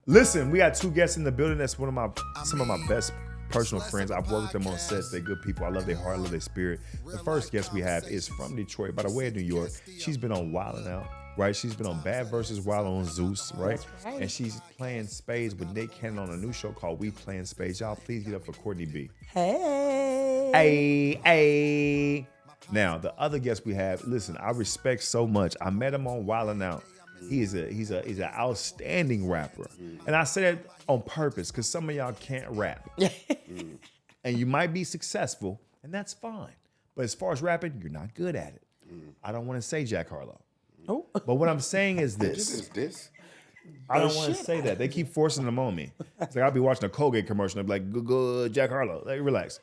Listen, we got two guests in the building. That's some of my best personal friends. I've worked with them on sets. They're good people. I love their heart, I love their spirit. The first guest we have is from Detroit, by the way of New York. She's been on Wild 'N Out, right? She's been on Bad vs. Wild on Zeus, right? And she's playing spades with Nick Cannon on a new show called We Playing Spades. Y'all please get up for Courtney B. Hey. Now, the other guest we have, listen, I respect so much. I met him on Wild 'N Out. He's an outstanding rapper. And I say that on purpose because some of y'all can't rap. And you might be successful, and that's fine. But as far as rapping, you're not good at it. I don't want to say Jack Harlow. Oh. But what I'm saying is this. I don't want to say that. They keep forcing them on me. It's like I'll be watching a Colgate commercial and I'll be like, good, Jack Harlow. Like, relax.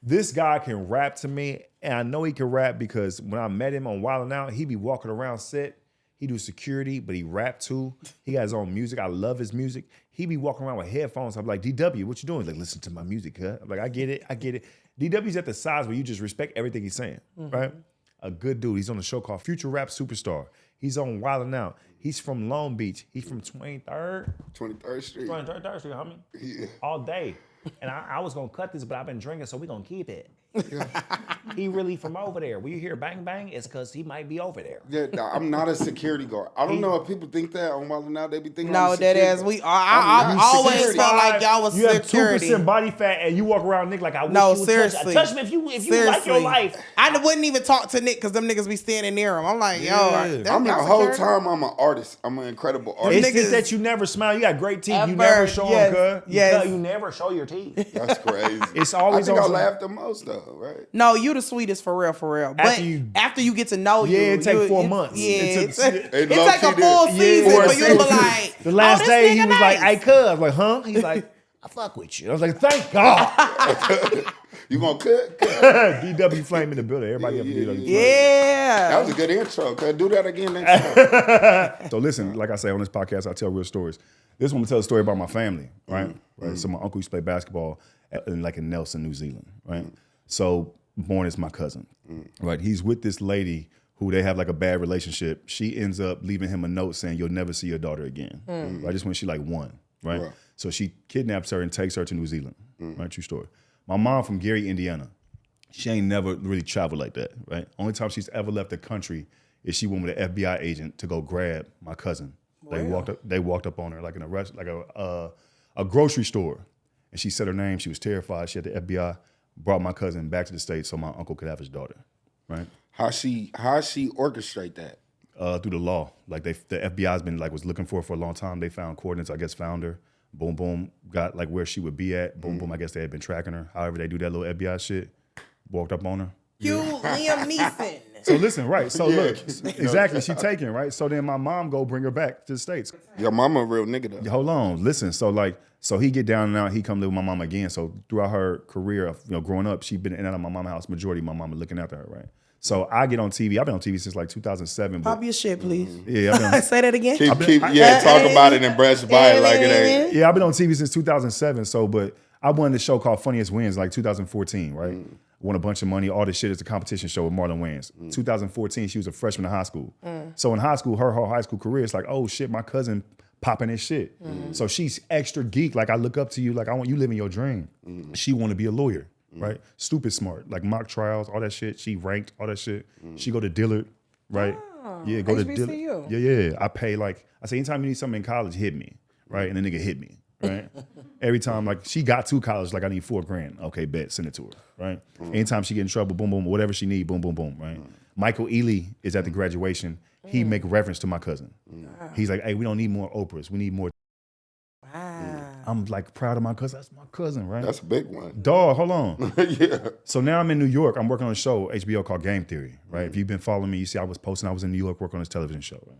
This guy can rap to me, and I know he can rap because when I met him on Wild 'N Out, he be walking around set. He do security, but he rap too. He got his own music. I love his music. He be walking around with headphones. I'm like, DW, what you doing? He's like, listen to my music, huh? I'm like, I get it. DW's at the size where you just respect everything he's saying, right? A good dude. He's on a show called Future Rap Superstar. He's on Wild 'N Out. He's from Long Beach. He's from 23rd? 23rd Street. 23rd Street, homie. Yeah. All day. And I was going to cut this, but I've been drinking, so we're going to keep it. He really from over there. When you hear bang bang, it's because he might be over there. Yeah, I'm not a security guard. I don't know if people think that on Wild 'N Out. They be thinking no, that is we. I always felt like y'all was security. You have 2% body fat, and you walk around Nick like I wish no, you would seriously. touch me if you like your life. I wouldn't even talk to Nick because them niggas be standing near him. I'm like, I'm the whole time. I'm an artist. I'm an incredible artist. It's just that you never smile. You got great teeth. You never show them, cuz. You never show your teeth. That's crazy. It's always. I think I laugh the most though, right? No, you the sweetest for real. But after you get to know you, it take 4 months. It take a full season for you to be like. The last day he was like, "Hey, cuz," I was like, "Huh?" He's like, "I fuck with you." I was like, "Thank God." You gonna cook? DWFlame in the building. Everybody up for DWFlame. Yeah. That was a good intro. Could do that again next time. So listen, like I say on this podcast, I tell real stories. This one, I'm gonna tell a story about my family, right? Right. So my uncle used to play basketball in Nelson, New Zealand, right? So born is my cousin, right? He's with this lady who they have like a bad relationship. She ends up leaving him a note saying, "You'll never see your daughter again." Right? Just when she like 1, right? So she kidnaps her and takes her to New Zealand, right? True story. My mom from Gary, Indiana. She ain't never really traveled like that, right? Only time she's ever left the country is she went with an FBI agent to go grab my cousin. Wow. They walked up on her like in a grocery store, and she said her name. She was terrified. She had the FBI. Brought my cousin back to the States so my uncle could have his daughter, right? How she orchestrate that? Through the law. Like the FBI's been was looking for her for a long time. They found coordinates, I guess found her. Boom, boom, got like where she would be at. Boom, boom, I guess they had been tracking her. However they do that little FBI shit. Walked up on her. Liam Neeson. So listen, right. So look, exactly, she taken, right? So then my mom go bring her back to the States. Your mama a real nigga though. Hold on, listen. So he get down and out, he come live with my mom again. So throughout her career of growing up, she been in and out of my mama's house, majority of my mama looking after her, right? So I get on TV. I've been on TV since like 2007. Pop your shit, please. Yeah, say that again. Talk about it and brush by it like it ain't. Yeah, I've been on TV since 2007. So, but I won this show called Funniest Wins like 2014, right? Won a bunch of money. All this shit is a competition show with Marlon Wayans. 2014, she was a freshman in high school. So in high school, her whole high school career, it's like, oh shit, my cousin popping this shit. So she's extra geek. Like I look up to you. Like I want you living your dream. She want to be a lawyer. Right, stupid smart, like mock trials, all that shit. She ranked all that shit. She go to Dillard, right? Yeah, go to Dillard. Yeah. I pay I say anytime you need something in college, hit me, right? And the nigga hit me, right? Every time she got to college, I need $4,000. Okay, bet, send it to her, right? Anytime she get in trouble, boom, boom, whatever she need, boom, boom, boom, right? Michael Ealy is at the graduation. He make reference to my cousin. He's like, hey, we don't need more Oprahs. We need more. I'm proud of my cousin. That's my cousin, right? That's a big one. Dog, hold on. Yeah. So now I'm in New York. I'm working on a show, HBO called Game Theory, right? If you've been following me, you see I was posting. I was in New York working on this television show, right?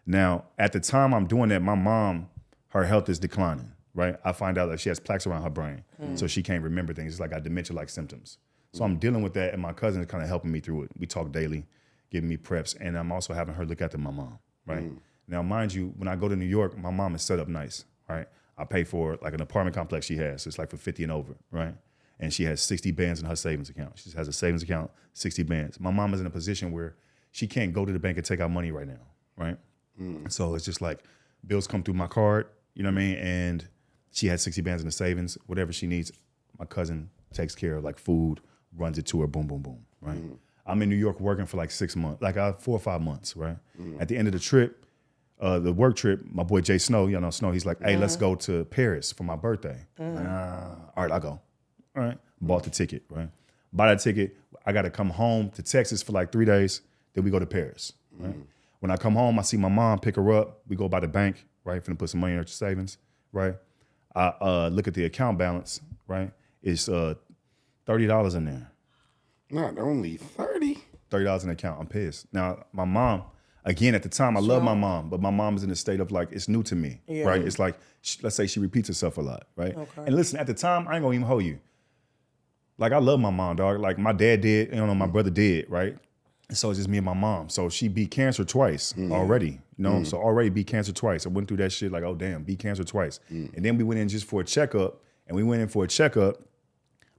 Now, at the time I'm doing that, my mom, her health is declining, right? I find out that she has plaques around her brain, so she can't remember things. It's like got dementia-like symptoms. So I'm dealing with that, and my cousin is kind of helping me through it. We talk daily, giving me preps, and I'm also having her look after my mom, right? Now, mind you, when I go to New York, my mom is set up nice, right? I pay for an apartment complex she has. It's for 50 and over, right? And she has 60 bands in her savings account. She has a savings account, 60 bands. My mom is in a position where she can't go to the bank and take out money right now, right? So it's just bills come through my card, You know what I mean? And she had 60 bands in the savings, whatever she needs. My cousin takes care of like food, runs it to her, boom, boom, boom, right? Mm-hmm. I'm in New York working for like 6 months, like 4 or 5 months, right? Mm-hmm. At the end of the trip, the work trip, my boy Jay Snow, you know Snow, he's like, hey, let's go to Paris for my birthday. Like, all right, I'll go. All right, bought the ticket, right? Buy that ticket, I gotta come home to Texas for like 3 days, then we go to Paris, right? When I come home, I see my mom, pick her up, we go by the bank, right? Finna put some money in her savings, right? I look at the account balance, right? It's $30 in there. Not only 30. $30 in the account. I'm pissed. Now, my mom, again, at the time, I love my mom, but my mom is in a state of like, it's new to me, right? It's like, let's say she repeats herself a lot, right? Okay. And listen, at the time, I ain't gonna even hold you. Like, I love my mom, dog. Like, my dad did, you know, my brother did, right? And so it's just me and my mom. So she beat cancer twice already, you know? So already beat cancer twice. I went through that shit like, oh, damn, beat cancer twice. And then we went in just for a checkup, and we went in for a checkup.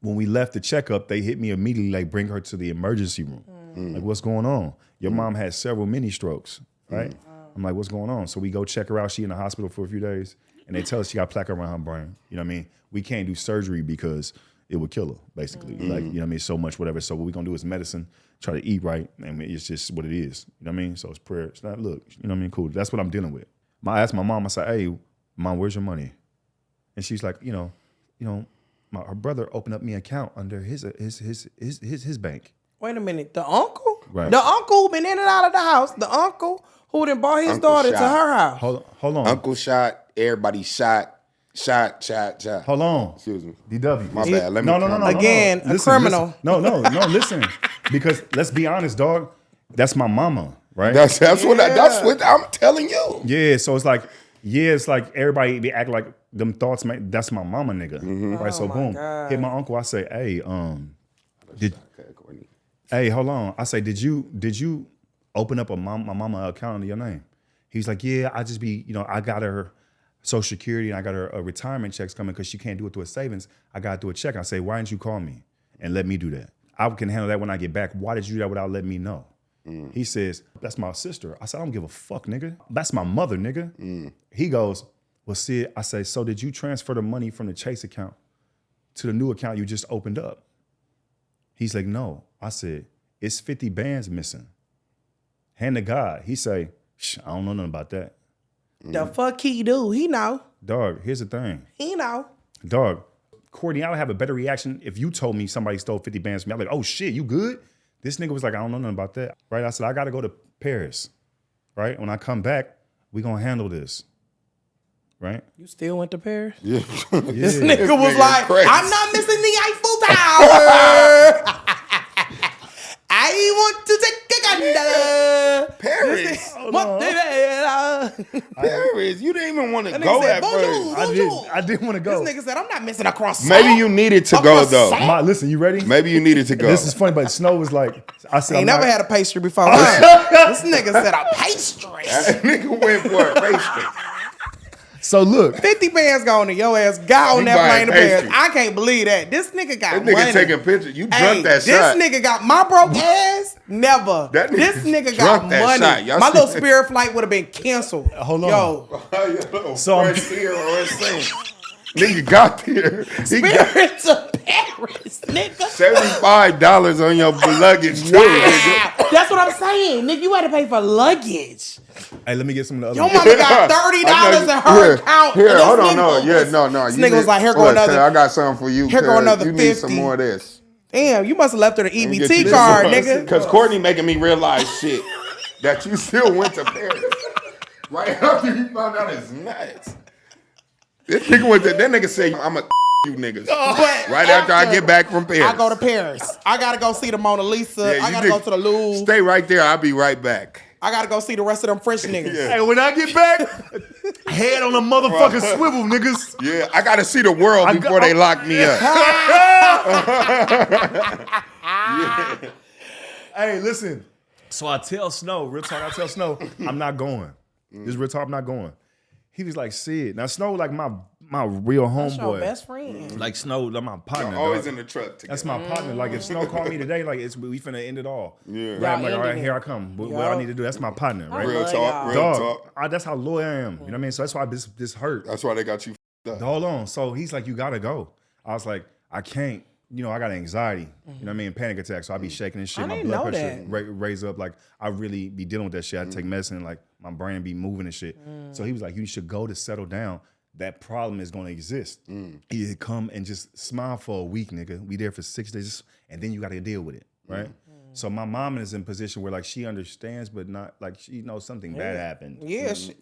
When we left the checkup, they hit me immediately, like, bring her to the emergency room. Like, what's going on? Your mom had several mini strokes, right? I'm like, what's going on? So we go check her out. She in the hospital for a few days, and they tell us she got plaque around her brain. You know what I mean? We can't do surgery because it would kill her, basically. Like, you know what I mean? So much, whatever. So what we gonna do is medicine, try to eat right, and it's just what it is. You know what I mean? So it's prayer. It's not, look, you know what I mean? Cool. That's what I'm dealing with. I asked my mom, I said, hey, Mom, where's your money? And she's like, you know, her brother opened up me an account under his bank. Wait a minute, the uncle? Right. The uncle who been in and out of the house. The uncle who done brought his daughter to her house. Hold on. Uncle shot. Everybody shot. Shot. Hold on. Excuse me. DW. My bad. Let me No. Again, a criminal. Listen. No, listen. Because let's be honest, dog. That's my mama, right? That's what I'm telling you. Yeah, so it's like, everybody be acting like them thoughts, man, that's my mama, nigga. Right, so boom. God. Hit my uncle, I say, hey, hold on. I say, did you open up my mama account under your name? He's like, yeah, I just be, I got her Social Security and I got her retirement checks coming because she can't do it through a savings. I got to do a check. I say, why didn't you call me and let me do that? I can handle that when I get back. Why did you do that without letting me know? He says, that's my sister. I said, I don't give a fuck, nigga. That's my mother, nigga. He goes, well, Sid, I say, so did you transfer the money from the Chase account to the new account you just opened up? He's like, no. I said, it's 50 bands missing. Hand to God. He say, I don't know nothing about that. The fuck he do? He know. Dog, here's the thing. He know. Dog, Courtney, I would have a better reaction if you told me somebody stole 50 bands from me. I'm like, oh shit, you good? This nigga was like, I don't know nothing about that. Right? I said, I gotta go to Paris. Right? When I come back, we gonna handle this. Right? You still went to Paris? Yeah. This nigga was like, crazy. I'm not missing the Eiffel Tower. I want to take a gander. Paris. Paris. You didn't even want to go at first. I didn't want to go. This nigga said, I'm not missing a croissant. Maybe you needed to go though. Listen, you ready? Maybe you needed to go. This is funny, but Snow was like, I said, Ain't never had a pastry before. This nigga said a pastry. That nigga went for a pastry. So look, 50 bands gone to your ass. Got on that plane to Paris. I can't believe that. This nigga got That nigga money. taking pictures. You drunk that This shot. nigga got my broke ass. Never. This nigga got money. My little Spirit flight would have been canceled. Hold on. Yo. So nigga got there. Spirit to Paris, nigga. $75 on your luggage too. Wow. That's what I'm saying. Nigga, you had to pay for luggage. Hey, let me get some of the Your other. mama got $30 in her account. Here, hold on, no. This nigga was like, here go another. I got something for you. Here go another you 50. need some more of this. Damn, you must have left her the EBT card, nigga. Because Courtney making me realize shit that you still went to Paris. Right after you found out it's nuts. This nigga went to, that nigga say, I'm a you niggas. Right after I get back from Paris. I go to Paris. I gotta go see the Mona Lisa. Yeah, I gotta go to the Louvre. Stay right there. I'll be right back. I gotta go see the rest of them French niggas. Yeah. Hey, when I get back, head on a motherfucking swivel, niggas. Yeah, I gotta see the world before they lock me up. Yeah. Hey, listen. So I tell Snow, real talk, I'm not going. This real talk, I'm not going. He was like, Sid. Now, Snow, like, my my real That's your homeboy. best friend. Like Snow, like my partner. Always dog. in the truck together. That's my partner. Like if Snow called me today, like we finna end it all. Yeah. Right, I'm like, all right, ending here it. I come. What I need to do? That's my partner, right? Real love talk, y'all. real Dog, talk. that's how loyal I am. You know what I mean? So that's why this hurt. That's why they got you f***ed up. Hold on. So he's like, you gotta go. I was like, I can't. You know, I got anxiety. You know what I mean? Panic attack. So I be shaking and shit. I My didn't blood know pressure that. raise up. Like I really be dealing with that shit. I take medicine. Like my brain be moving and shit. So he was like, you should go to settle down. That problem is gonna exist. You come and just smile for a week, nigga. We there for 6 days, and then you gotta deal with it, right? So my mom is in a position where like she understands, but not like she knows something bad happened. Yeah. So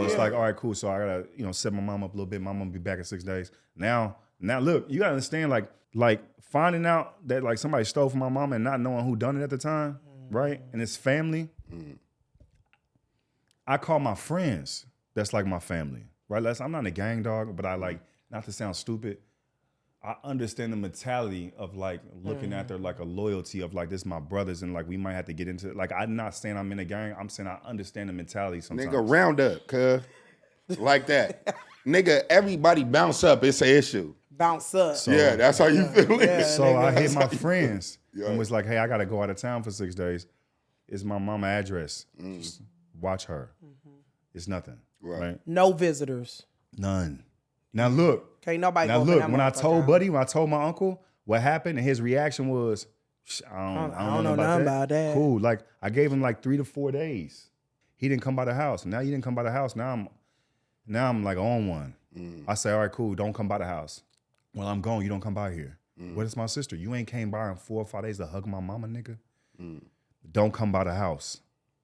it's like, all right, cool. So I gotta, set my mom up a little bit. My mom will be back in 6 days. Now look, you gotta understand, like finding out that like somebody stole from my mom and not knowing who done it at the time, right? And it's family. I call my friends. That's like my family, right? I'm not a gang dog, but I like, not to sound stupid, I understand the mentality of like looking at their like a loyalty of like this my brothers and like we might have to get into it. Like I'm not saying I'm in a gang. I'm saying I understand the mentality sometimes. Nigga, round up, cuz. Like that. Nigga, everybody bounce up. It's an issue. Bounce up. Yeah, that's how you feel it. Yeah. So I hit my friends Yeah. and was like, hey, I gotta go out of town for 6 days. It's my mama address. Just watch her. It's nothing. Right. No visitors. None. Now look. Can't nobody Now go look, up in when I that told motherfucker. Buddy, when I told my uncle what happened, and his reaction was, I don't know nothing about that. Cool. Like I gave him like 3 to 4 days. He didn't come by the house. Now he didn't come by the house. Now I'm like on one. I say, all right, cool. Don't come by the house. Well, I'm gone. You don't come by here. What is my sister? You ain't came by in 4 or 5 days to hug my mama, nigga. Don't come by the house,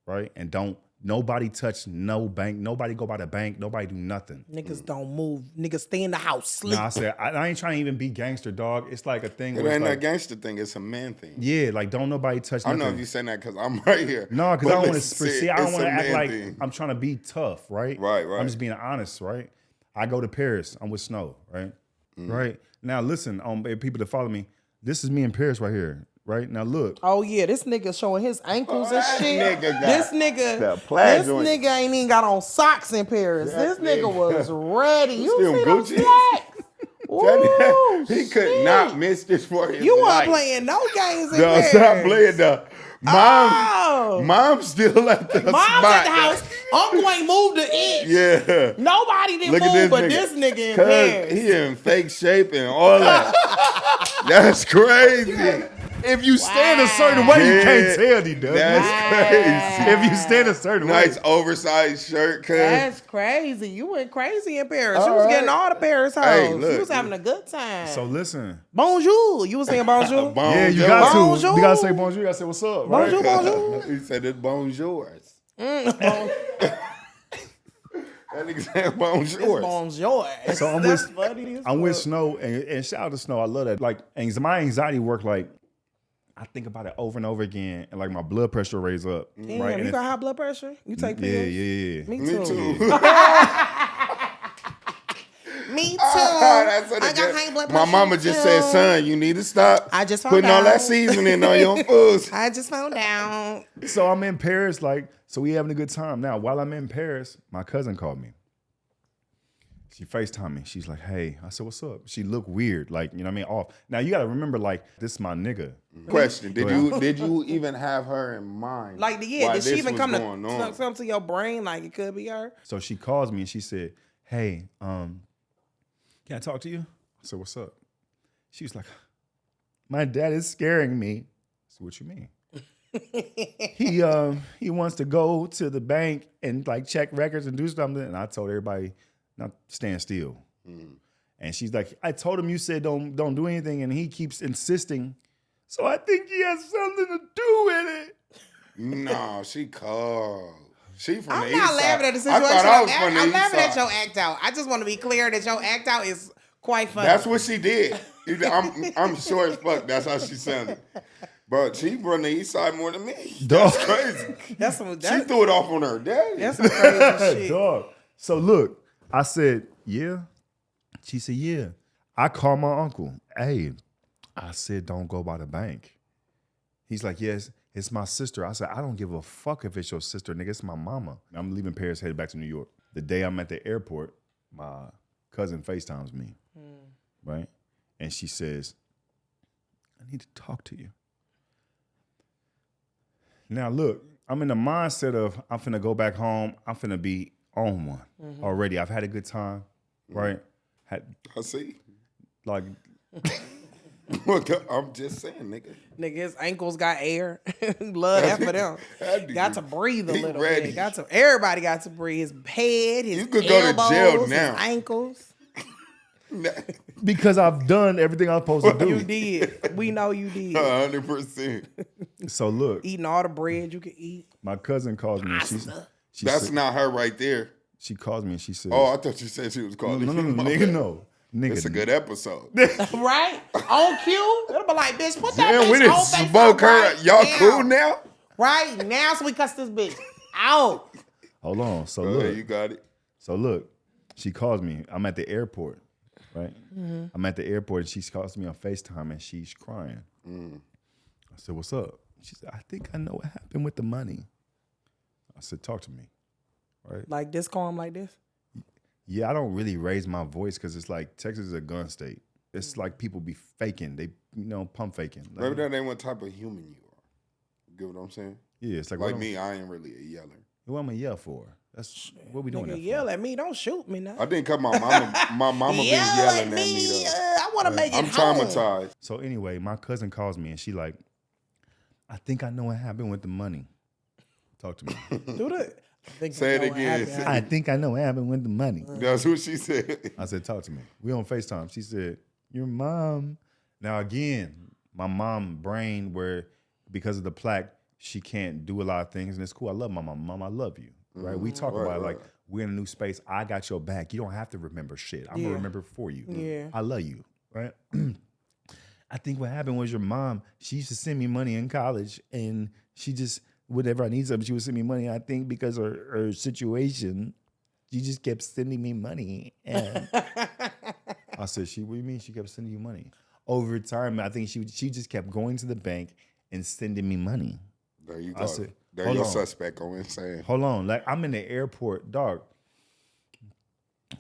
right? And don't nobody touch no bank. Nobody go by the bank. Nobody do nothing. Niggas don't move. Niggas stay in the house, sleep. Nah, I said I ain't trying to even be gangster, dog. It's like a thing. It where ain't it's a like, gangster thing. It's a man thing. yeah, like don't nobody touch I nothing. know if you saying that because I'm right here. No, because I But don't want to listen, see. I don't it's want to a act man like thing. I'm trying to be tough, right? Right. I'm just being honest, right? I go to Paris. I'm with Snow, right? Right now, listen, people that follow me. This is me in Paris right here, right now. Look, Oh yeah, this nigga showing his ankles and that shit. nigga got This nigga, the plaid this joint. nigga ain't even got on socks in Paris. That This nigga was ready. You Still see them Gucci? slacks? Ooh, He could shit. not miss this for his You life. weren't playing no games in No, Paris. stop playing the Oh. Mom's still at the Mom's spot. at the house. Uncle ain't moved an inch. Yeah. Nobody didn't Look at move, this but nigga. this nigga in 'Cause Paris. he in fake shape and all that. That's crazy. if you stand a certain way, you can't Yeah. tell he does. That's crazy. If you stand a certain way. Nice oversized shirt, cuz. That's crazy. You went crazy in Paris. You All was right. getting all the Paris hoes. Hey, look. You was having a good time. So listen. Bonjour. You was saying bonjour? Yeah, you got to. Bonjour. You got to say bonjour. You got to say what's up, right? Bonjour, bonjour. He said it's bonjours. Bon- That nigga said bonjours. bonjour. So I'm That's with- funny as I'm with fuck. Snow, and shout out to Snow. I love that. Like, my anxiety work like, I think about it over and over again, and like my blood pressure raise up. Damn, right? you And got high blood pressure? You take pills? yeah. Me Me too. too. Me too. That's what I it got is. high blood My pressure. mama just said, too. son, you need to stop I just found putting all that out. seasoning on your foods. I just found out. So I'm in Paris, like, so we having a good time. Now, while I'm in Paris, my cousin called me. She FaceTimed me. She's like, hey. I said, what's up? She looked weird, like, you know what I mean? Off. Now, you got to remember, like, this is my nigga. Question: Go Did you even have her in mind? Like, yeah, while did she this even was come going on? to come to your brain like it could be her? So she calls me and she said, hey, can I talk to you? I said, what's up? She was like, my dad is scaring me. I said, what you mean? He wants to go to the bank and like check records and do something. And I told everybody, not stand still. And she's like, I told him you said don't do anything, and he keeps insisting. So I think he has something to do with it. No, she called. She from the I'm east not side. laughing at the I situation. thought I was from the I'm east laughing at side. your act out. I just want to be clear that your act out is quite funny. That's what she did. I'm sure as fuck. That's how she sounded. But she from the east side more than me. That's crazy. That's some, She threw it off on her daddy. that's some crazy shit. Dog. So look, I said, yeah. She said, yeah. I called my uncle. Hey, I said, don't go by the bank. He's like, yes, it's my sister. I said, I don't give a fuck if it's your sister, nigga. It's my mama. I'm leaving Paris, headed back to New York. The day I'm at the airport, my cousin FaceTimes me, right? And she says, I need to talk to you. Now, look, I'm in the mindset of I'm finna go back home. I'm finna be on one already. I've had a good time, right? I see. Like, I'm just saying, nigga. Nigga, his ankles got air. Love that for them. Got to breathe a little ready. bit. Everybody got to breathe. His head, his You could elbows, go to jail now. his ankles. because I've done everything I'm supposed to do. You did. We know you did. 100%. So look, Eating all the bread you could eat. my cousin calls me. And she That's said, not her right there. She calls me and she says, Oh, I thought you said she was calling no, you. nigga, no. Nigga, It's a good episode. Right? On cue? It'll be like, bitch, put that Damn, we bitch didn't on face smoke her. right Y'all now. cool now? Right? Now so we cuss this bitch out. Hold on. So Oh, look. you got it. So look, she calls me. I'm at the airport, right? I'm at the airport and she calls me on FaceTime and she's crying. I said, what's up? She said, I think I know what happened with the money. I said, talk to me, right? Like this calm like this? Yeah, I don't really raise my voice because it's like Texas is a gun state. It's like people be faking. They, pump faking. Like, Maybe that ain't what type of human you are. You get what I'm saying? yeah, it's like, Like me, I ain't really a yeller. What am I yell for? That's what we doing Nigga, that for. yell at me. Don't shoot me now. I think cause my mama been Yell yelling at at me though. I want to make it I'm home. traumatized. So anyway, my cousin calls me and she like, I think I know what happened with the money. Talk to me. Do that. Say it again. I think I know what happened with the money. That's what she said. I said, talk to me. We on FaceTime. She said, your mom. Now again, my mom brain where because of the plaque, she can't do a lot of things. And it's cool. I love my mom. Mom, I love you. Right? We talk about it like we're in a new space. I got your back. You don't have to remember shit. I'm going to remember for you. Yeah. I love you. Right? I think what happened was your mom, she used to send me money in college and she just, whenever I need something, she would send me money. I think because of her situation, she just kept sending me money. And I said, what do you mean she kept sending you money? Over time, I think she just kept going to the bank and sending me money. There you go. I said, there your suspect on insane. Hold on. Like I'm in the airport, dog.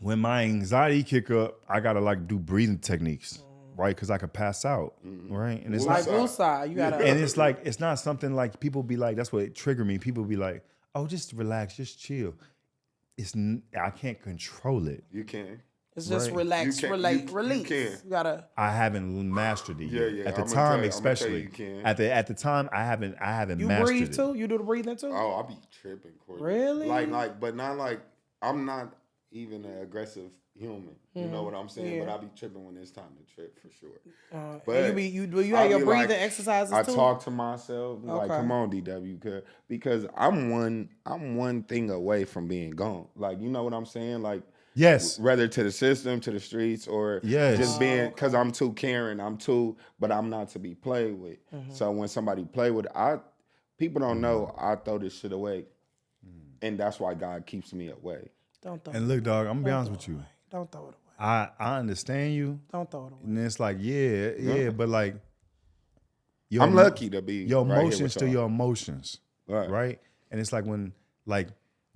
When my anxiety kick up, I gotta like do breathing techniques. Right, because I could pass out, right? And it's Like woosah, you gotta. And it's like it's not something like people be like. That's what it triggered me. People be like, "Oh, just relax, just chill." I can't control it. You can. It's just Right. relax, release. You You gotta. I haven't mastered it yet. Yeah. At the I'ma time, tell you especially you can. at the time, I haven't You mastered breathe it. too. You do the breathing too. Oh, I be tripping, Courtney. Really? But not like I'm not even an aggressive human. You know what I'm saying? Yeah. But I be tripping when it's time to trip for sure. And you have your breathing exercises I too. talk to myself like, Okay. come on, DW, because I'm one thing away from being gone. Like, you know what I'm saying? Like, Yes. whether to the system, to the streets, or Yes. just being, because I'm too caring, but I'm not to be played with. So when somebody play with it, people don't know I throw this shit away. And that's why God keeps me away. Don't throw. And look, dog, I'm gonna be honest with you. Don't throw it away. I understand you, Don't throw it away. and it's like, yeah, but like, I'm lucky to be your right here emotions with to y'all. your emotions, Right. right? And it's like when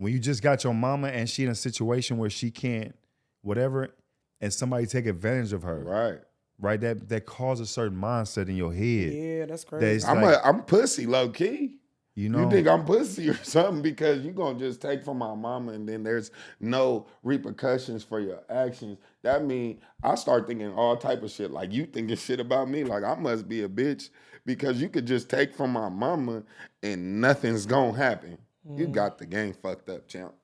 you just got your mama and she in a situation where she can't, whatever, and somebody take advantage of her, right? That causes a certain mindset in your head. Yeah, that's crazy. I'm pussy, low key. You know, You think I'm pussy or something because you gonna just take from my mama and then there's no repercussions for your actions. That mean I start thinking all type of shit. Like you thinking shit about me. Like I must be a bitch because you could just take from my mama and nothing's gonna happen. You got the game fucked up, champ.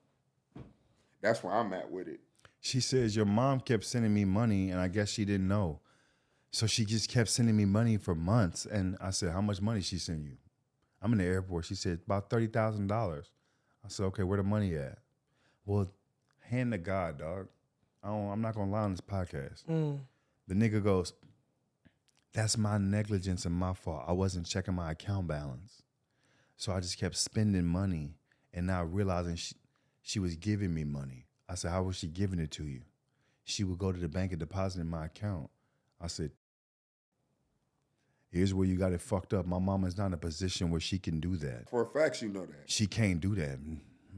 That's where I'm at with it. she says your mom kept sending me money, and I guess she didn't know, so she just kept sending me money for months. And I said, how much money she send you? I'm in the airport. She said, about $30,000. I said, okay, where the money at? Well, hand to God, dog. I'm not going to lie on this podcast. The nigga goes, that's my negligence and my fault. I wasn't checking my account balance. So I just kept spending money and not realizing she was giving me money. I said, how was she giving it to you? She would go to the bank and deposit in my account. I said, here's where you got it fucked up. My mama's not in a position where she can do that. For a fact, you know that. She can't do that.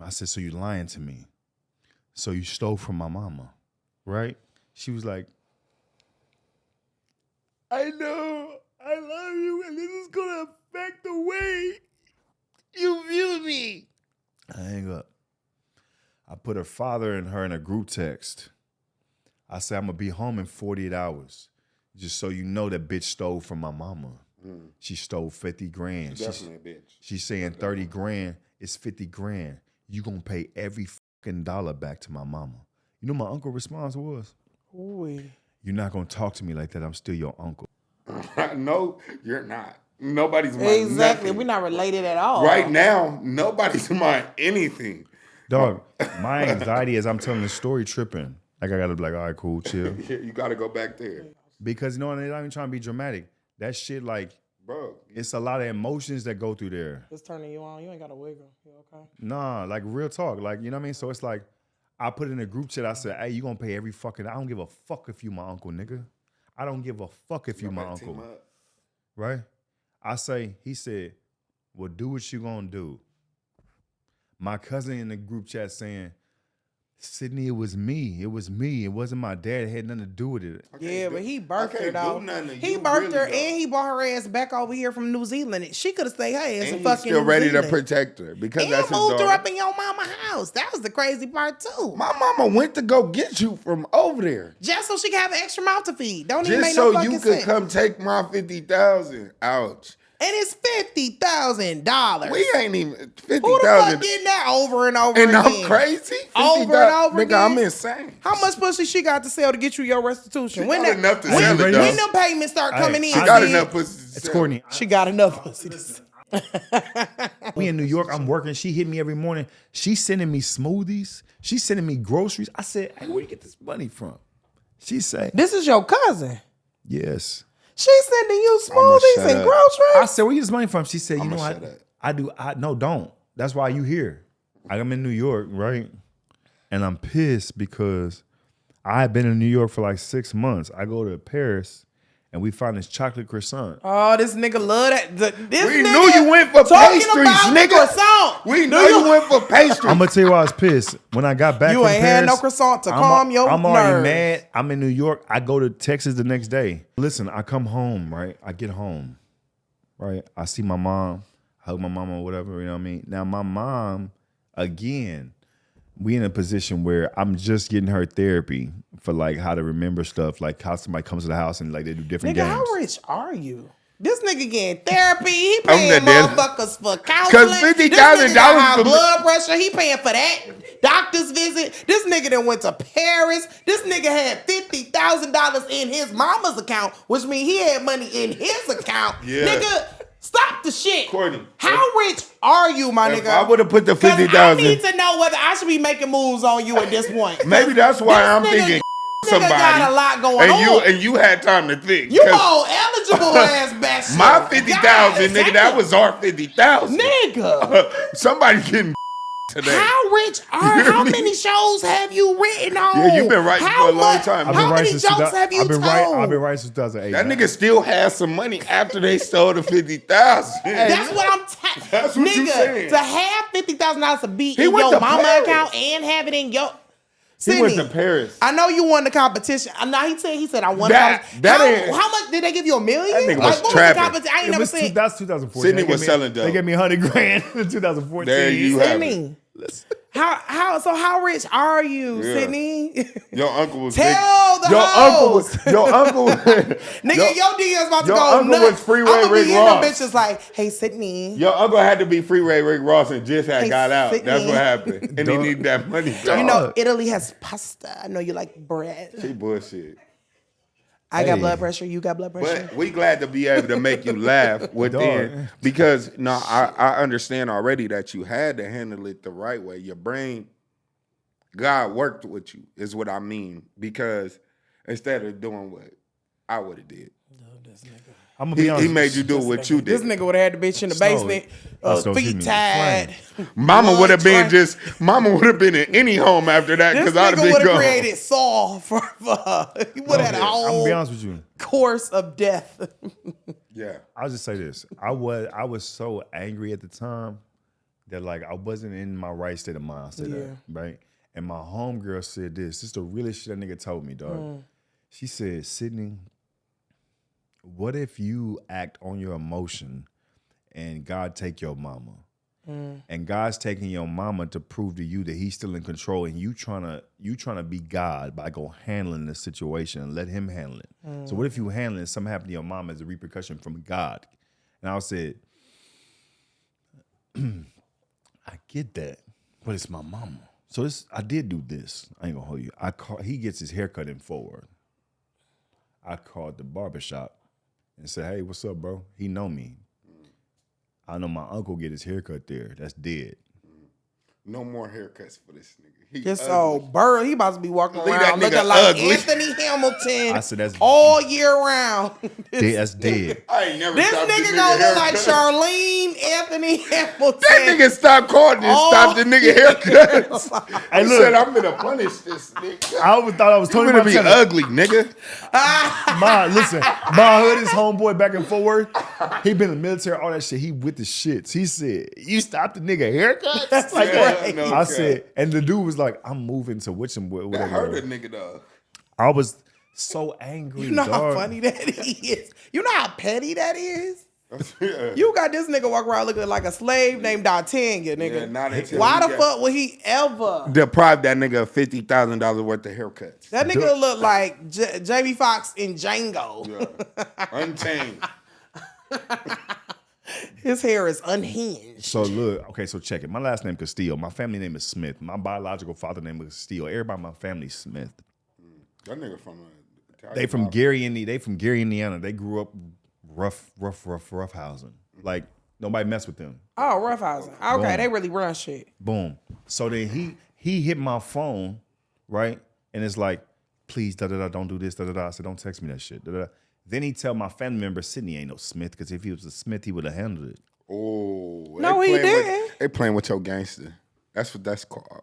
I said, so you're lying to me. So you stole from my mama, right? She was like, I know I love you, and this is gonna affect the way you view me. I hang up. I put her father and her in a group text. I said, I'm gonna be home in 48 hours. Just so you know, that bitch stole from my mama. She stole 50 grand. Definitely a bitch. She's saying 30 grand is 50 grand. You gonna pay every fucking dollar back to my mama. You know my uncle's response was? Ooh. You're not gonna talk to me like that. I'm still your uncle. No, you're not. Nobody's mind Exactly. nothing. We're not related at all. Right now, nobody's mind anything. Dog, my anxiety as I'm telling the story tripping. Like I gotta be like, all right, cool, chill. You gotta go back there. Because you know, they're not even trying to be dramatic. That shit, like, Bro. it's a lot of emotions that go through there. It's turning you on. You ain't got to wiggle. You okay? Nah, like real talk. Like, you know what I mean? So it's like, I put in a group chat, I said, hey, you gonna pay every fucking, I don't give a fuck if you my uncle, nigga. I don't give a fuck if you my uncle. Right? He said, well, do what you gonna do. My cousin in the group chat saying, Sydney, it was me. It was me. It wasn't my dad. It had nothing to do with it. Yeah, but he birthed her though. He birthed her and he brought her ass back over here from New Zealand. She could have stayed her ass in fucking still New ready Zealand. to protect her because And that's his moved her daughter. up in your mama's house. That was the crazy part too. My mama went to go get you from over there. Just so she could have an extra mouth to feed. Don't even Just make so no fucking you could sense. come take my 50,000. Ouch. And it's $50,000. We ain't even 50,000. Who the fuck getting that over and over And again? I'm crazy? Over and over Nigga, again? I'm insane. How much pussy she got to sell to get you your restitution? She got enough to sell it, when though. the payments start coming in? She got Sid? enough pussy. to It's sell. Courtney. She got enough pussy to sell. We in New York, I'm working. She hit me every morning. She's sending me smoothies. She's sending me groceries. I said, hey, where you get this money from? She said, This is your cousin. yes. She's sending you shut smoothies and up. groceries. I said, where you get this money from? She said, you I'ma know, shut up. no, don't. That's why you here. I'm in New York, right? And I'm pissed because I had been in New York for like 6 months. I go to Paris and we find this chocolate croissant. Oh, this nigga love that. This We nigga knew you went for talking pastries, about the nigga. croissant. We know you went for pastries. I'm gonna tell you why I was pissed. When I got back You from ain't Paris, had no croissant to I'm calm your I'm already nerves. mad. I'm in New York. I go to Texas the next day. Listen, I come home, right? I get home, right? I see my mom, hug my mama or whatever, you know what I mean? Now my mom, again, we in a position where I'm just getting her therapy for like how to remember stuff, like how somebody comes to the house and like they do different Nigga, games. how rich are you? This nigga getting therapy. He I'm paying the daddy. motherfuckers for counseling. $50,000 This nigga got high for- blood pressure. He paying for that. Doctor's visit. This nigga done went to Paris. This nigga had $50,000 in his mama's account, which means he had money in his account. Yeah. Nigga, stop the shit. Courtney, How rich are you, my if nigga? I would have put the 'Cause I 50,000, need to know whether I should be making moves on you at this point. maybe that's why I'm This thinking nigga somebody. got a lot going on. And you had time to think. You 'cause all eligible ass bastard. my 50,000, God nigga, that damn. was our 50,000. Nigga. Somebody getting today. How rich are? How many shows have you written on? Yeah, you've been writing How for a long much- time. How many jokes have you I've been told? I've been writing since 2008. That nigga still has some money after they stole the 50,000. That's what I'm That's what you nigga, saying. to have $50,000 to be He in went your to mama Paris. account and have it in your. He went Sydney, to Paris. I know you won the competition. I know he said I won. That ain't- how much did they give you? $1 million? That nigga Like, was what trapping. the competition? I ain't never seen. That's 2014. Sydney They gave was me- selling dope. They gave me $100,000 in 2014. There you have it. Sydney. How rich are you, Yeah. Sydney? Your uncle was Tell the your uncle was hoes. your uncle. Nigga, your DM's about to your go uncle nuts. was Freeway I'm gonna Rick be in them Ross. bitches like, hey, Sydney. Your uncle had to be Freeway Rick Ross and just had Hey, got out. Sydney. That's what happened. And he Dog. needed that money. You Dog. know, Italy has pasta. I know you like bread. She bullshit. I got Hey. blood pressure. You got blood pressure. But we glad to be able to make you laugh within Dog. because no, I understand already that you had to handle it the right way. Your brain, God worked with you, is what I mean. Because instead of doing what I would have did, I'm gonna be honest. he made you do what you This did. nigga would have had the bitch in the Snow. basement, So, excuse feet me, tied. Mama would have been Blood Mama would have been in any home after that This because I'd have nigga been would have gone. created Saul for he would have had a I'm gonna whole be honest with you. course of death. Yeah. I'll just say this. I was so angry at the time that like I wasn't in my right state of mind. I'll say that, right? And my homegirl said this. This is the realest shit that nigga told me, dog. She said, Sydney, what if you act on your emotion and God take your mama? And God's taking your mama to prove to you that he's still in control, and you trying to be God by go handling the situation and let him handle it. So what if you handling something happen to your mama as a repercussion from God? And I said, I get that, but it's my mama. So I did do this. I ain't gonna hold you. He gets his haircut in Forward. I called the barbershop and said, hey, what's up, bro? He know me. I know my uncle get his haircut there. That's dead. No more haircuts for this nigga. He Just ugly. bird. He about to be walking Leave around that nigga looking like ugly. Anthony Hamilton I said that's all year round. that's dead. I ain't never This stopped nigga gonna look like haircut. Charlene Anthony Hamilton. That nigga stopped Courtney and stopped the nigga haircuts. Hey, He look. said, I'm gonna punish this nigga. I always thought I was You Tony gonna be Montana. ugly, nigga. Listen, my hood is homeboy back and forward. He been in the military, all that shit. He with the shits. He said, you stopped the nigga haircuts? Like, Yeah, no I cap. said, and the dude was like, I'm moving to Witcham. That Whatever. hurt a nigga, dog. I was so angry. You know how dog. funny that is. You know how petty that is. Yeah. You got this nigga walking around looking like a slave named D'Artagnan, nigga. Yeah, not until Why he the got- fuck would he ever? Deprive that nigga of $50,000 worth of haircuts. That nigga look like Jamie Foxx in Django. Yeah. Untamed. His hair is unhinged. So look, okay, so check it. My last name Castillo. My family name is Smith. My biological father name is Castillo. Everybody in my family Smith. That nigga from They from Gary, Indiana. They grew up rough housing. Like nobody mess with them. Oh, roughhousing. Okay, Boom. they really run shit. Boom. So then he hit my phone, right? And it's like, please, don't do this, I said, don't text me that shit. Then he tell my family member, Sydney ain't no Smith, because if he was a Smith, he would have handled it. Oh. No, he didn't. They playing with your gangster. That's what that's called.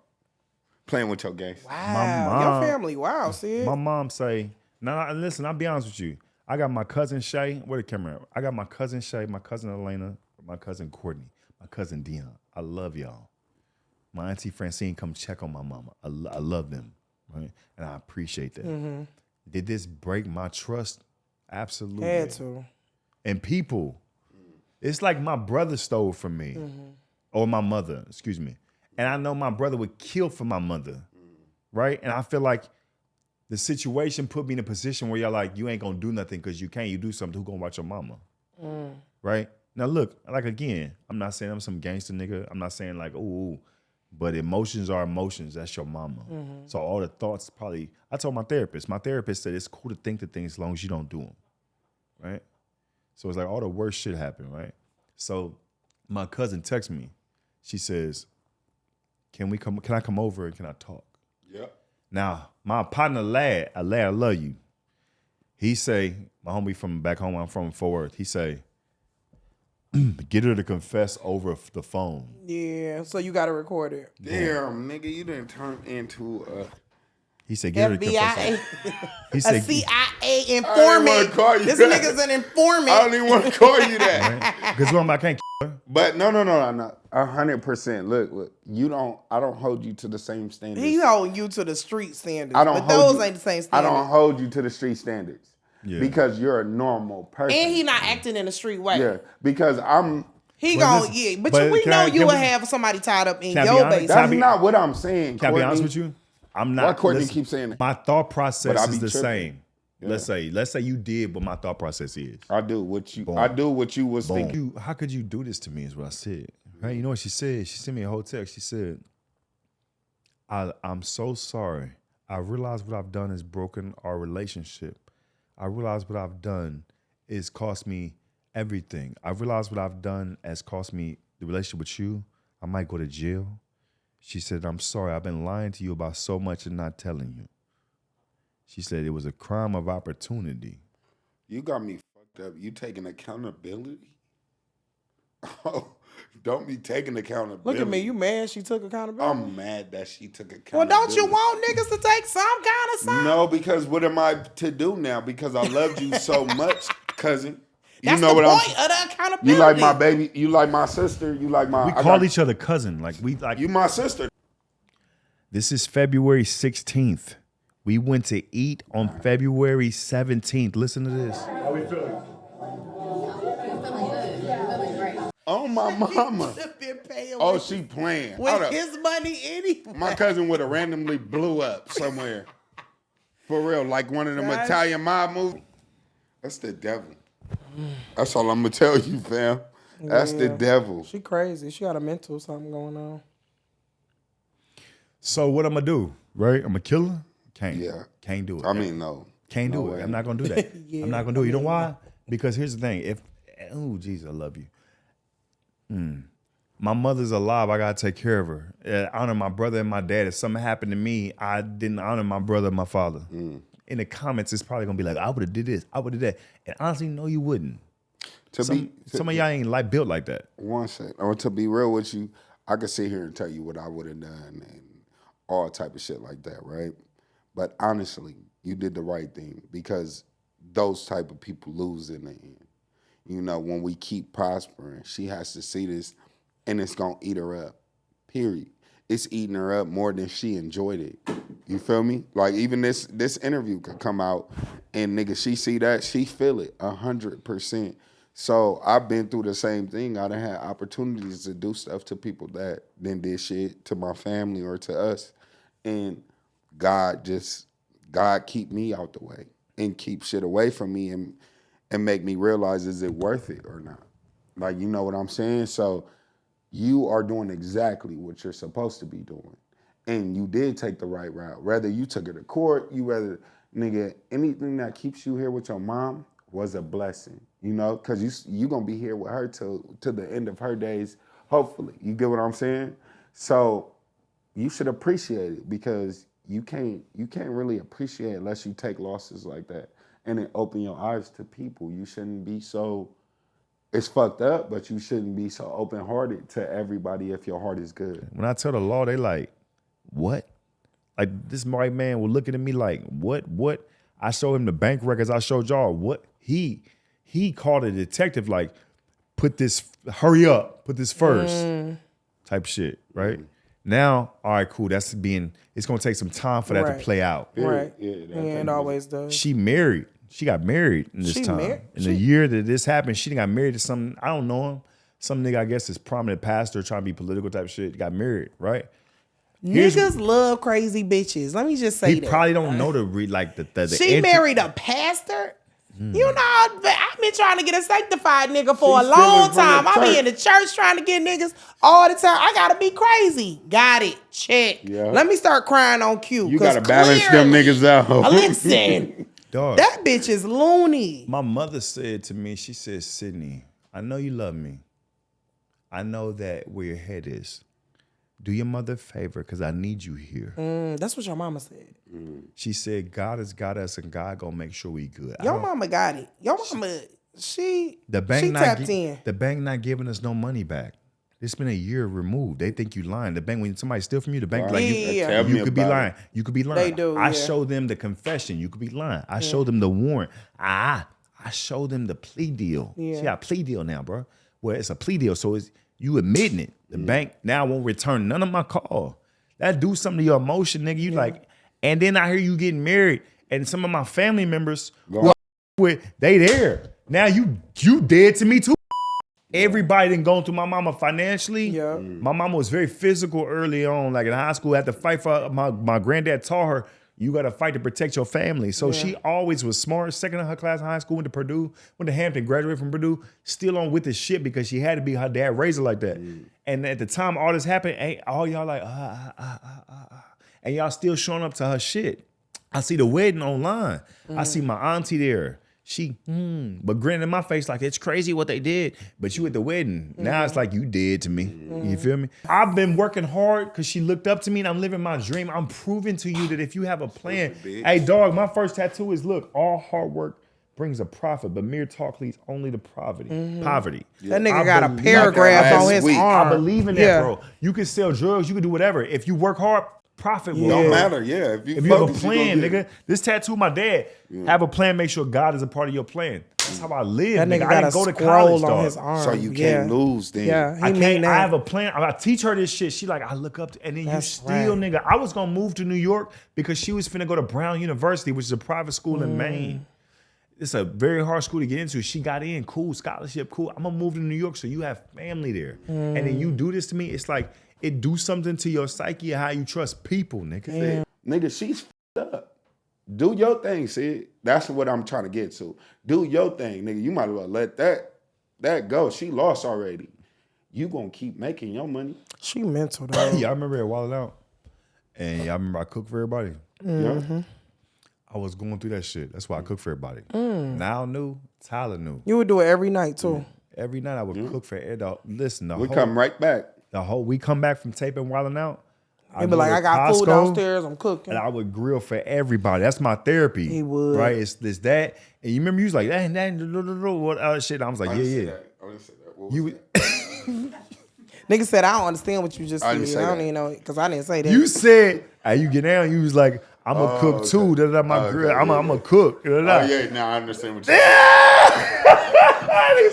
Playing with your gangster. Wow, your family, wow, Sid. My mom say, listen, I'll be honest with you. I got my cousin Shay. Where the camera at? I got my cousin Shay, my cousin Elena, my cousin Courtney, my cousin Dion. I love y'all. My auntie Francine come check on my mama. I love them, right? And I appreciate that. Did this break my trust? Absolutely. Had to. And people, it's like my brother stole from me, or my mother, excuse me. And I know my brother would kill for my mother, right? And I feel like the situation put me in a position where you're like, you ain't gonna do nothing because you can't. You do something, who gonna watch your mama, right? Now look, like again, I'm not saying I'm some gangster nigga. I'm not saying like, ooh, but emotions are emotions. That's your mama. So all the thoughts probably, I told my therapist said it's cool to think the things as long as you don't do them, right? So it's like all the worst shit happened, right? So my cousin texts me. She says, can I come over and can I talk? Yep. Now, my partner Lad, I love you. He say, my homie from back home, I'm from Fort Worth, he say, get her to confess over the phone. Yeah, so you got to record it. Damn, nigga, you didn't turn into He said, get her to confess. FBI, He a said, CIA wanna informant. call you This that. nigga's an informant. I don't even want to call you that. because I can't kill her. But no, 100%. Look, I don't hold you to the same standards. He holding you to the street standards, I don't but hold those you- ain't the same I standards. don't hold you to the street standards. Yeah. Because you're a normal person. And he not acting in a street way. Yeah, because He But gon' listen, yeah, but but we can know I- you can will we- have somebody tied up in Can I be your honest? basement. that's be- not what I'm saying. Can I be honest Courtney. with you? I'm not. Why Courtney listen, keep saying that? My thought But process I is be the tripping. same. Yeah. Let's say you did what my thought process is. I do what you was Boom. thinking. How could you do this to me is what I said. Right? You know what she said? She sent me a whole text. She said, I'm so sorry. I realize what I've done has broken our relationship. I realize what I've done is cost me everything. I realize what I've done has cost me the relationship with you. I might go to jail. She said, I'm sorry. I've been lying to you about so much and not telling you. She said it was a crime of opportunity. You got me fucked up. You taking accountability? Oh, don't be taking accountability. Look at me, you mad she took accountability? I'm mad that she took well, accountability. don't you want niggas to take some kind of sign? No, because what am I to do now? Because I loved you so much, cousin. You That's know the what point I'm. of the accountability. You like my baby. You like my sister. You like my. We call each other cousin. Like we like. You my sister. This is February 16th. We went to eat on February 17th. Listen to this. How we feeling? Oh, my mama. Oh, she playing. With his money anyway. My cousin would have randomly blew up somewhere. For real, like one of them Italian mob movies. That's the devil. That's all I'm going to tell you, fam. That's the devil. She crazy. She got a mental something going on. So what I'm going to do, right? I'm going to kill her? Can't. Yeah. Can't do it. I mean, no. Can't no do way. it. I'm not going to do that. I'm not going to do it. You know why? Because here's the thing. Oh, Jesus, I love you. My mother's alive. I got to take care of her. I honor my brother and my dad. If something happened to me, I didn't honor my brother and my father. In the comments, it's probably going to be like, I would have did this. I would have did that. And honestly, no, you wouldn't. Some of y'all ain't built like that. One second. Or to be real with you, I could sit here and tell you what I would have done and all type of shit like that, right? But honestly, you did the right thing because those type of people lose in the end. You know, when we keep prospering, she has to see this and it's going to eat her up, period. It's eating her up more than she enjoyed it. You feel me? Like even this interview could come out and nigga, she see that, she feel it 100%. So I've been through the same thing. I done had opportunities to do stuff to people that then did shit to my family or to us. And God keep me out the way and keep shit away from me and make me realize, is it worth it or not? Like, you know what I'm saying? So you are doing exactly what you're supposed to be doing. And you did take the right route. Whether you took her to court, nigga, anything that keeps you here with your mom was a blessing, you know? Because you going to be here with her till the end of her days, hopefully. You get what I'm saying? So you should appreciate it because you can't really appreciate it unless you take losses like that and then open your eyes to people. You shouldn't be so, it's fucked up, but you shouldn't be so open-hearted to everybody if your heart is good. When I tell the law, they like, what? Like this white man was looking at me like, what? I showed him the bank records. I showed y'all what he called a detective like, hurry up, put this first type shit, right? Now, all right, cool. It's gonna take some time for that to play out. Right. Yeah, it always does. She married. She got married in this time. In the year that this happened, she got married to some, I don't know him, some nigga I guess is prominent pastor trying to be political type shit. Got married, right? Niggas love crazy bitches. Let me just say that. He probably don't know the She married a pastor? You know, I've been trying to get a sanctified nigga for a long time. I be in the church trying to get niggas all the time. I gotta be crazy. Got it. Check. Yeah. Let me start crying on cue. You gotta balance them niggas out. Listen, dog, that bitch is loony. My mother said to me, she said, Sydney, I know you love me. I know that where your head is. Do your mother a favor because I need you here. That's what your mama said. She said, God has got us and God gonna make sure we good. Your mama got it. Your mama, she tapped in. The bank not giving us no money back. It's been a year removed. They think you lying. The bank, when somebody steal from you, the bank like you could be lying. You could be lying. They do, I showed them the confession. You could be lying. I showed them the warrant. I showed them the plea deal. Yeah. She got a plea deal now, bro. Well, it's a plea deal, so it's you admitting it. The bank now won't return none of my call. That do something to your emotion, nigga. You like, and then I hear you getting married, and some of my family members who they there. Now you dead to me too. Everybody done gone through my mama financially. Yeah. My mama was very physical early on. Like in high school, had to fight for my granddad taught her, you got to fight to protect your family. So she always was smart. Second in her class in high school, went to Purdue, went to Hampton, graduated from Purdue, still on with the shit because she had to be, her dad raised her like that. And at the time all this happened, all y'all like, and y'all still showing up to her shit. I see the wedding online. I see my auntie there. She, but grinning in my face like, it's crazy what they did. But you at the wedding. Now it's like, you dead to me. You feel me? I've been working hard because she looked up to me and I'm living my dream. I'm proving to you that if you have a plan. Hey, dog, my first tattoo is, look, all hard work brings a profit, but mere talk leads only to poverty. That nigga got a paragraph on his arm. I believe in that, bro. You can sell drugs. You can do whatever. If you work hard, profit will. Don't matter, If you have a plan, nigga. This tattoo, my dad, have a plan, make sure God is a part of your plan. That's how I live. That nigga I got didn't a go to scroll college, on dog. his arm. So you can't lose then. Yeah, he I mean can't. that. I have a plan. I teach her this shit. She like, I look up to, and then That's you still, right. nigga. I was gonna move to New York because she was finna go to Brown University, which is a private school in Maine. It's a very hard school to get into. She got in, cool, scholarship, cool. I'm gonna move to New York, so you have family there. And then you do this to me, it's like, it do something to your psyche of how you trust people, nigga. Nigga, she's f***ed up. Do your thing, Sid. That's what I'm trying to get to. Do your thing, nigga. You might as well let that go. She lost already. You gonna keep making your money. She mental though. Yeah, I remember it Wild Out. And I remember I cooked for everybody. Yeah. I was going through that shit. That's why I cooked for everybody. Now I knew, Tyler knew. You would do it every night too. Every night I would cook for everybody. Listen, We come right back. we come back from taping Wildin' Out. He'd be like, I got food downstairs, I'm cooking. And I would grill for everybody. That's my therapy. He would. Right? It's that. And you remember you was like, that, what other shit? I was like, I didn't yeah. say that. I didn't say that. What was You that? Nigga said, I don't understand what you just I said. didn't say I don't that. even know, because I didn't say that. you said, hey, you get down, you was like, I'm a cook too. My grill. I'm a cook. Oh, yeah, now I understand what you're saying.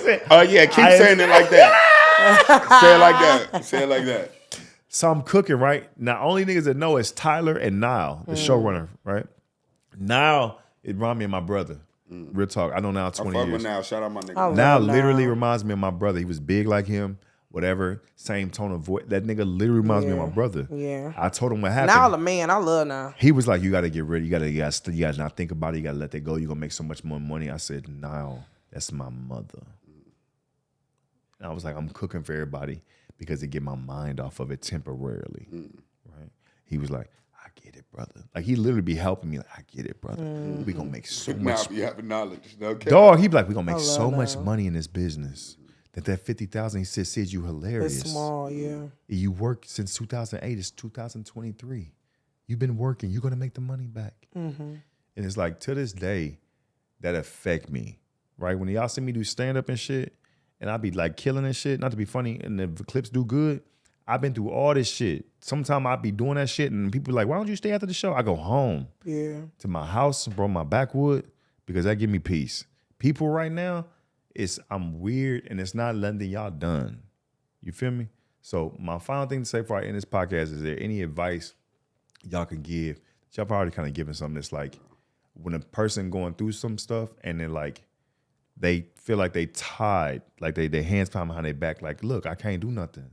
Said, Oh, yeah, keep saying it like that. Say it like that. Say it like that. So I'm cooking, right? Now, only niggas that know is Tyler and Niall, the showrunner, right? Niall, it reminds me of my brother. Real talk. I know now 20 Fuck years. with now. Shout out my nigga. I love Now Niall. literally reminds me of my brother. He was big like him, whatever, same tone of voice. That nigga literally reminds me of my brother. Yeah. I told him what happened. Now the man, I love now. He was like, you gotta get rid. You gotta not think about it. You gotta let that go. You're gonna make so much more money. I said, no, that's my mother. And I was like, I'm cooking for everybody because it get my mind off of it temporarily. Right? He was like, I get it, brother. Like he literally be helping me. Like, I get it, brother. We gonna make so Now much. you have knowledge. Okay. Dog, he be like, we gonna make so love much that. money in this business. That 50,000, he said, Sid, you hilarious. It's small, yeah. You worked since 2008. It's 2023. You've been working. You're gonna make the money back. And it's like to this day, that affect me. Right when y'all see me do stand up and shit, and I be like killing and shit. Not to be funny, and the clips do good. I've been through all this shit. Sometimes I be doing that shit, and people be like, "Why don't you stay after the show?" I go home to my house, bro, my backwood, because that give me peace. People right now, I'm weird, and it's not letting y'all done. You feel me? So my final thing to say before I end this podcast is there any advice y'all can give? Y'all probably kind of giving something that's like when a person going through some stuff and then like they feel like they tied, like their hands tied behind their back, like, look, I can't do nothing.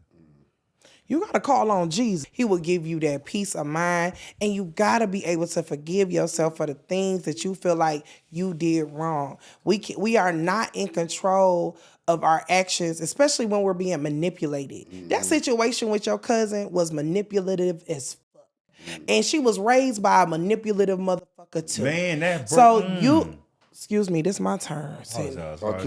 You got to call on Jesus. He will give you that peace of mind, and you got to be able to forgive yourself for the things that you feel like you did wrong. We are not in control of our actions, especially when we're being manipulated. That situation with your cousin was manipulative as fuck. And she was raised by a manipulative motherfucker too. Man, that Excuse me, this is my turn. Sydney.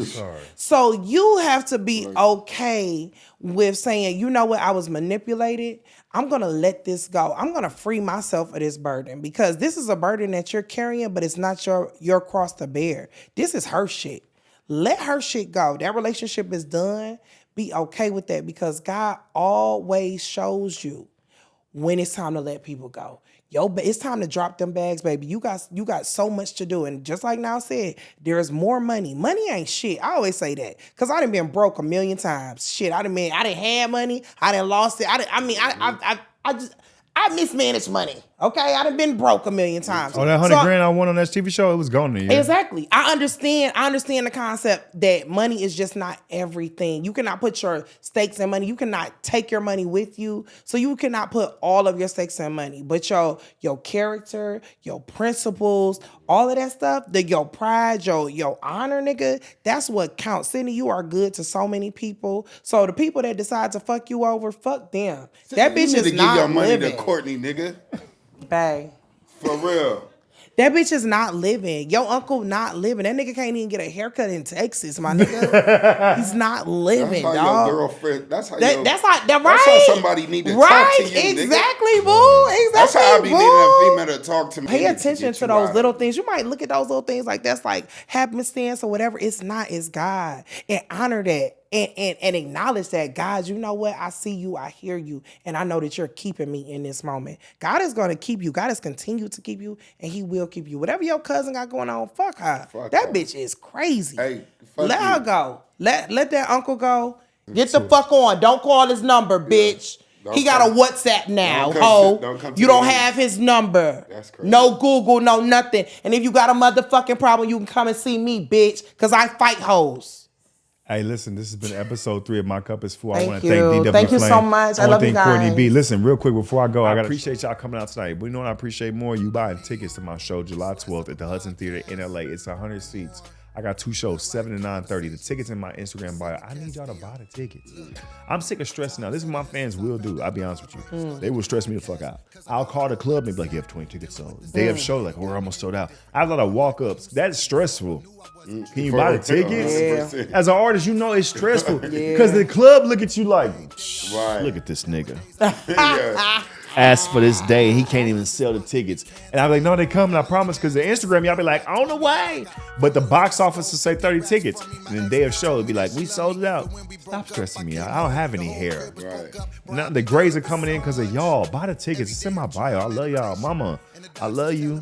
Sorry. So you have to be okay with saying, you know what, I was manipulated. I'm going to let this go. I'm going to free myself of this burden because this is a burden that you're carrying, but it's not your cross to bear. This is her shit. Let her shit go. That relationship is done. Be okay with that because God always shows you when it's time to let people go. It's time to drop them bags, baby. You got so much to do. And just like Now said, there's more money. Money ain't shit. I always say that. Because I done been broke a million times. Shit, I done had money. I done lost it. I mismanaged money. Okay, I done been broke a million times. Oh, that 100 grand I won on that TV show, it was gone to you. Exactly. I understand the concept that money is just not everything. You cannot put your stakes in money. You cannot take your money with you. So you cannot put all of your stakes in money. But your character, your principles, all of that stuff, your pride, your honor, nigga, that's what counts. Sydney, you are good to so many people. So the people that decide to fuck you over, fuck them. That bitch is not give your money living. to Courtney, nigga. Bae. For real. That bitch is not living. Your uncle not living. That nigga can't even get a haircut in Texas, my nigga. He's not living, That's how dog. your girlfriend. That's how That's how somebody need to talk to you, exactly, nigga. boo. Exactly, That's how I be boo. needing a female to talk to me. Pay attention get to you those out. little things. You might look at those little things like that's like happenstance or whatever. It's not. It's God. And honor that. and acknowledge that, God, you know what? I see you, I hear you, and I know that you're keeping me in this moment. God is going to keep you. God has continued to keep you, and he will keep you. Whatever your cousin got going on, fuck her. That bitch is crazy. Hey, let her go. Let that uncle go. Get the fuck on. Don't call his number, bitch. He got a WhatsApp now, you don't have his number. That's crazy. No Google, no nothing. And if you got a motherfucking problem, you can come and see me, bitch, because I fight hoes. Hey, listen, this has been episode 3 of My Cup is Full. Thank I want to you. thank DWFlame. Thank you so much. I love you guys. Courtney B. Listen, real quick before I go, I appreciate y'all coming out tonight. But you know what I appreciate more? You buying tickets to my show July 12th at the Hudson Theater in LA. It's 100 seats. I got 2 shows, 7 and 9:30. The tickets in my Instagram bio. I need y'all to buy the tickets. I'm sick of stressing out. This is what my fans will do. I'll be honest with you. They will stress me the fuck out. I'll call the club and be like, you have 20 tickets sold. Day of show, like, we're almost sold out. I have a lot of walk-ups. That's stressful. Can you buy the tickets? Yeah. As an artist, you know it's stressful. Because the club look at you like, look at this nigga. Ask for this day, he can't even sell the tickets. And I'm like, no, they coming, I promise. Because the Instagram, y'all be like, on the way. But the box office will say 30 tickets. And then day of show, it'll be like, we sold it out. Stop stressing me out. I don't have any hair. Right. Now the grades are coming in because of y'all. Buy the tickets. It's in my bio. I love y'all. Mama, I love you.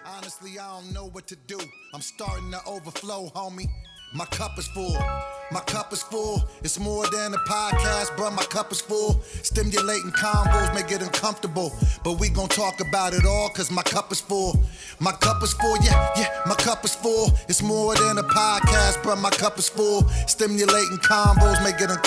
Honestly, I don't know what to do. I'm starting to overflow, homie. My cup is full. My cup is full. It's more than a podcast, bruh. My cup is full. Stimulating combos make it uncomfortable. But we gon' talk about it all, cause my cup is full. My cup is full, yeah, my cup is full. It's more than a podcast, bruh. My cup is full. Stimulating combos make it uncomfortable.